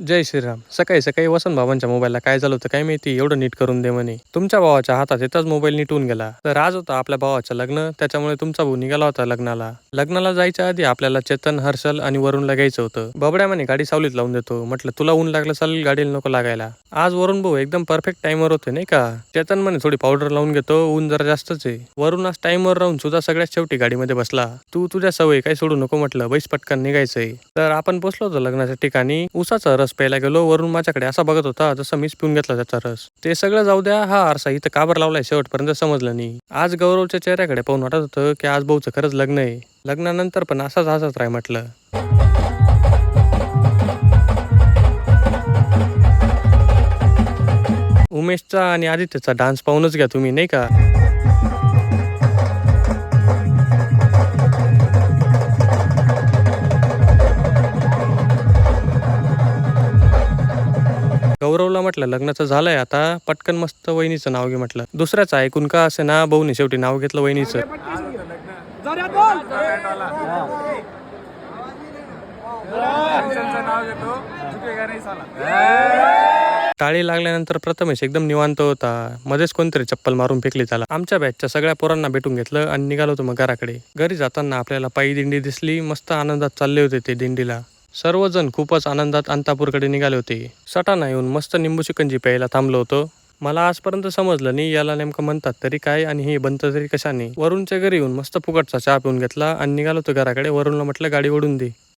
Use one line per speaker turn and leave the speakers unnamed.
जय श्रीराम. सकाळी सकाळी वसंत बाबांच्या मोबाईलला काय झालं होतं काय माहिती, एवढं नीट करून दे म्हणे. तुमच्या भावाच्या हातात येताच मोबाईल नीटून गेला. तर आज होता आपल्या भावाचं लग्न, त्याच्यामुळे तुमचा भाऊ निघाला होता लग्नाला. लग्नाला जायच्या आधी आपल्याला चेतन, हर्षल आणि वरुणला घ्यायचं होतं. बबड्या म्हणे गाडी सावलीत लावून देतो. म्हटलं तुला ऊन लागलं चालेल, गाडीला नको लागायला. आज वरुण भाऊ एकदम परफेक्ट टाइमवर होते नाही का. चेतन म्हणे थोडी पावडर लावून घेतो, ऊन जरा जास्तच आहे. वरुण आज टाइमवर राहून सुद्धा सगळ्यात शेवटी गाडीमध्ये बसला. तू तुझ्या सवयी काही सोडू नको म्हटलं, बैस पटकन निघायचंय. तर आपण पोहोचलो होतो लग्नाच्या ठिकाणी. उसाचा रस प्यायला गेलो. वरुण माझ्याकडे असा बघत होता जसं मीच पिऊन घेतला त्याचा रस. ते सगळं जाऊ द्या, हा आरसा इथं काबर लावलाय शेवटपर्यंत समजलं नाही. आज गौरवच्या चेहऱ्याकडे पाहून वाटत होतं की आज भाऊचं खरंच लग्न आहे. लग्नानंतर पण असाच हसत राय म्हटलं. उमेशचा आणि आदित्यचा डान्स पाहूनच घ्या तुम्ही नाही का. गौरवला म्हटलं लग्नाचं झालंय आता, पटकन मस्त वहिनीचं नाव घे म्हटलं. दुसऱ्याचं ऐकून का असे ना, भाऊने शेवटी नाव घेतलं वहिनीचं. टाळी लागल्यानंतर प्रथमेश एकदम निवांत होता. मध्येच कोणतरी चप्पल मारून फेकली त्याला. आमच्या बॅचच्या सगळ्या पोरांना भेटून घेतलं आणि निघालो होतो मग घराकडे. घरी जाताना आपल्याला पायी दिंडी दिसली. मस्त आनंदात चालले होते ते दिंडीला. सर्वजण खूपच आनंदात अंतापूरकडे निघाले होते. सटाणा येऊन मस्त निंबू चिकंजी प्यायला थांबलो होतो. मला आजपर्यंत समजलं नाही याला नेमकं म्हणतात तरी काय आणि हे बनतं तरी कशाने. वरुणच्या घरी येऊन मस्त फुकटचा चहा पिऊन घेतला आणि निघालो होतो घराकडे. वरुणला म्हटलं गाडी ओढून दे.